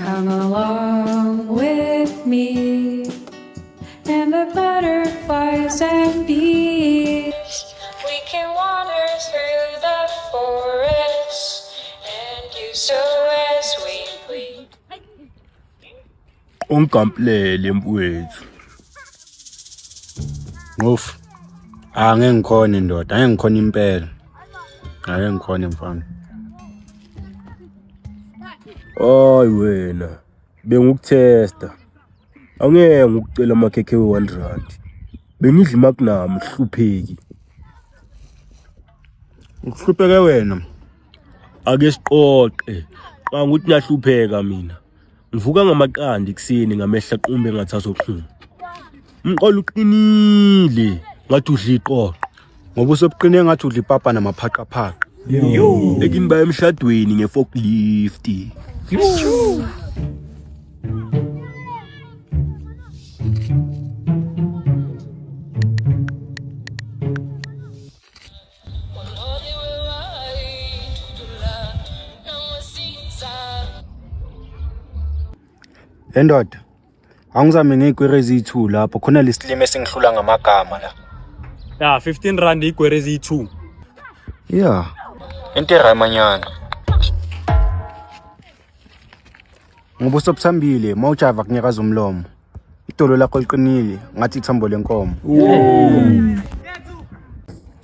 Come along with me, and the butterflies and bees. We can wander through the forest, and do so as we please. Ungamplele mfowethu. Ngofu. Angeke ngikhona indoda, angeke ngikhona impela. Angeke ngikhona mfana. Hayi wena. Bengukutesta. Angeke ngikucela amakhekhe we-R1. Bengidla imagnum hlupheki. Ukuhlupheke wena. Ake siqoqe. Xa ukuthi niyahlupheka mina. Ngivuka ngamaqanda ekseni ngamehla qumbe ngathi azoqhuma. Umqolo uqinile ngathi udla iqoqo. Ngoba usobuqine ngathi udla ipapa namaphaqaphaqa. Yo, ekini baya emshadweni ngeforklift. Endoda, angizame ngegwere ezi2 lapho khona lesilime sengihlula ngamagama la. Ya 15 rand igwere ezi2. Yeah. Into eramanyana. Ngoba usobuthambile mawujava kunyakaza umlomo. Idolo lakho liqinile ngathi ithambo lenkomo.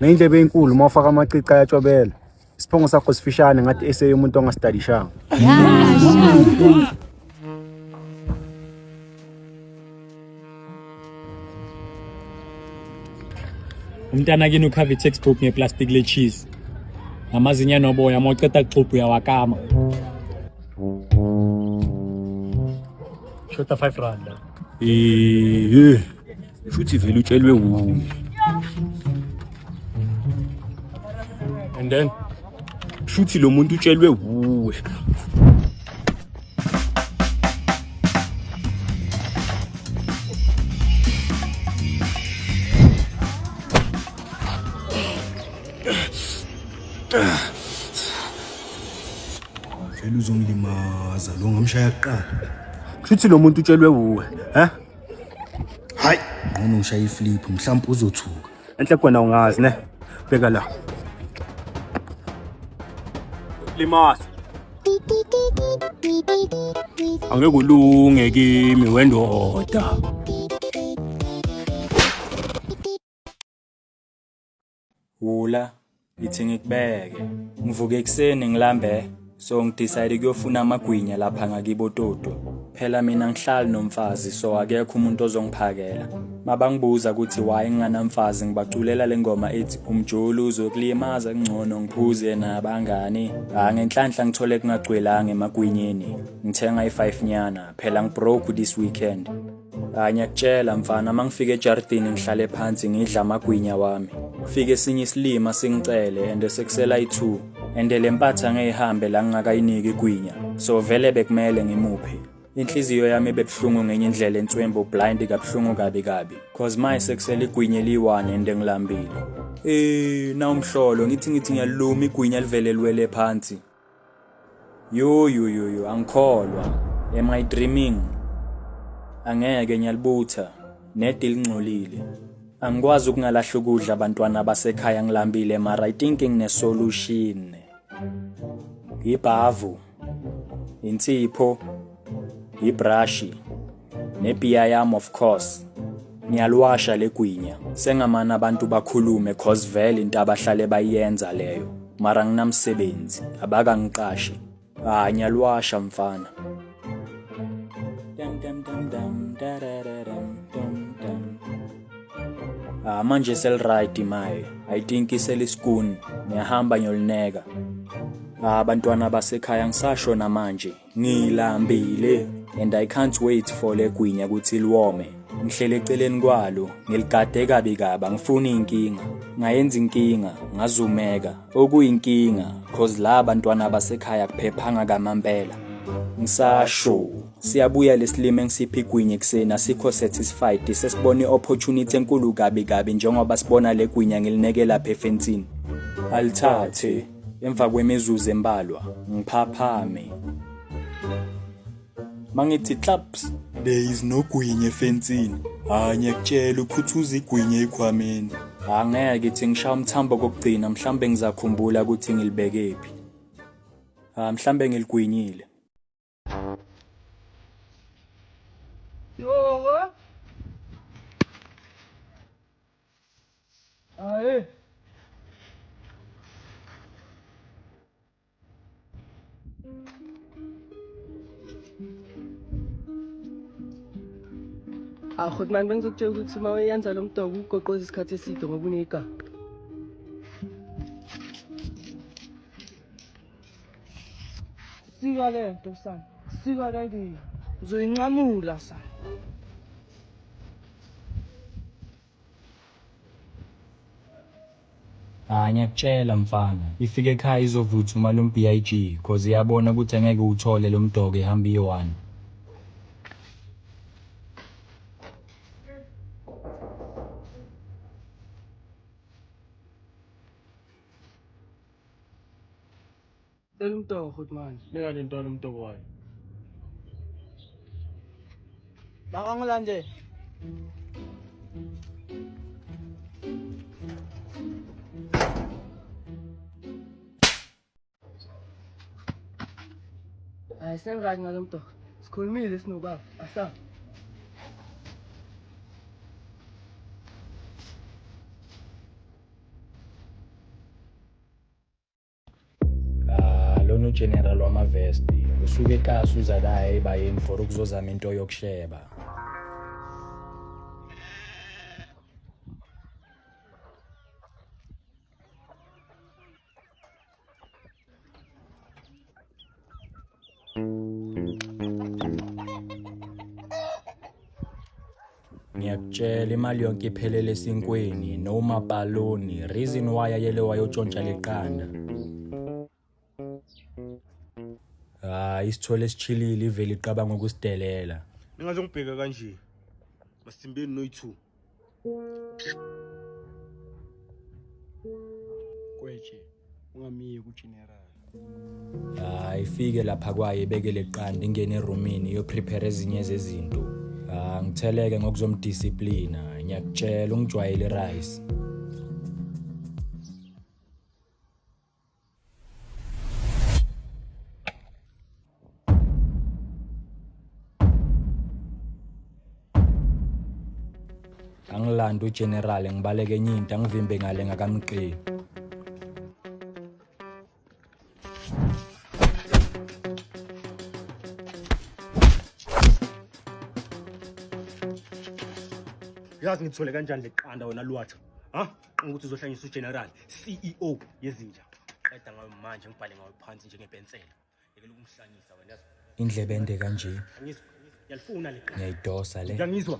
Nendlebe enkulu mawufaka amacici ayatshobela. Isiphongo sakho sifishane ngathi ese umuntu ongastadishanga. Umntana kini ukhava textbook ngeplastic le cheese. Namazinya noboya mawuceda kuxubhu uyawakama. Shota 5 rand. Futhi vele utshelwe wu. And then Futhi lo muntu utshelwe wuwe. Vele uzongilimaza lo ngamshaya kuqala. Futhi lo muntu utshelwe wuwe, ha? Hayi, ngone ngishaya iflip mhlawumbe uzothuka. Enhle kona ungazi ne. Beka la. Limaza. Angeke kulunge kimi wendoda. Ula, ithi ngikubeke. Ngivuke ekseni ngilambe, so ngidecide kuyofuna amagwinya lapha ngakibo Toto. Phela mina ngihlala nomfazi, so akekho umuntu ozongiphakela. Mabangibuza ukuthi why nginganamfazi ngibaculela lengoma ethi umjulu uzokulimaza ngcono ngiphuze nabangani. Ngenhlanhla ngithole kungagcwelanga emagwinyeni. Ngithenga i5 nyana, phela ngibroke this weekend. Ngiyakutshela mfana mangifike ejardini ngihlale phansi ngidla amagwinya wami. Ufike esinye isilima singicele ende sekusela i2 ende lempatha ngeyihambe la ngingakayiniki igwinya. So vele bekumele ngimuphi. Inhliziyo yami bebhlungu ngenye indlela entswembo blind kabhlungu kabi cause my sekusela igwinya li1 ende ngilambile. Na umhlolo ngithi ngiyaluma igwinya livele liwele phansi. Yo angikholwa. Am I dreaming? Angeke ngiyalibutha nedi lingcolile. Angikwazi ukungalahla ukudla abantwana basekhaya ngilambile mara I think ngine-solution. Ibhavu, insipho, ibrashi, nebhiya yami of course. Ngiyalwasha legwinya. Sengamana abantu bakhulume cause vele into abahlale bayenza leyo. Mara nginamsebenzi, abaka ngiqashe. Ngiyalwasha mfana. Manje selright maye. I think iseliskuni. Ngiyahamba ngiyolineka. Abantwana basekhaya ngisasho namanje. Ngilambile and I can't wait for legwinya ukuthi liwome. Ngihlele eceleni kwalo, ngiligade kabi ngifuna inkinga. Ngayenza inkinga, ngazumeka. Okuyinkinga cause la abantwana basekhaya kuphephanga kamampela. Ngisasho siyabuya lesilime ngisiphi igwinya ekseni asikho satisfied sesibone opportunity enkulu kabi njengoba sibona legwinya ngilineke lapha efensini. Alithathe emva kwemizuzu embalwa ngiphaphame. Mangithi claps, there is no gwinye efensini. Ngiyakutshela ukhuthuza igwinye ekhwameni. Angeke ithi ngishaya umthambo kokugcina mhlambe ngizakhumbula ukuthi ngilibekephi. Mhlambe ngiligwinyile. Yo. Aye. Goed man, bengizokutshela ukuthi uma uyenza lo mdoko ugoqoza isikhathi eside ngoba unegama. Sika le nto sana. Sika kanti uzoyincamula sana. Ngiyakutshela mfana, ifike ekhaya izovutha uma lo BIG cause iyabona ukuthi angeke uthole lo mdoko ehamba i1. Lo mdoko goed man. Nika le nto lo mdoko wayo. Bakangilande. Hayi sengathi ngalo mdoko. Sikhulumile sinobaba. Asa. Lona ugeneral wamavesti usuke ekasi uza la ebayeni for ukuzozama into yokusheba. Ngiyakutshela imali yonke iphelele esinkweni noma baloni reason why ayele wayotshontsha leqanda. Isithole esichilile ivele iqabanga ukusidelela. Ningazongibheka kanje. Masimbeni no2. Kweche. Ungamiye ku general. Ifike lapha kwaye ibeke leqanda ingene eroomini yo prepare ezinye zezinto. Ngitheleke ngokuzomdisciplina, ngiyakutshela ungijwayele irice. Angilanda ugeneral ngibaleke enye into angivimbe ngale ngakamqi. Yazi ngithole kanjani leqanda wena lwatha? Ukuthi uzohlanyisa ugeneral, CEO yezinja. Qeda ngayo manje ngibhale ngayo phansi njengebhensela. Yekela ukumhlanyisa wena yazi. Indlebe ende kanje. Ngiyalifuna leqanda. Ngiyayidosa le. Ngiyangizwa.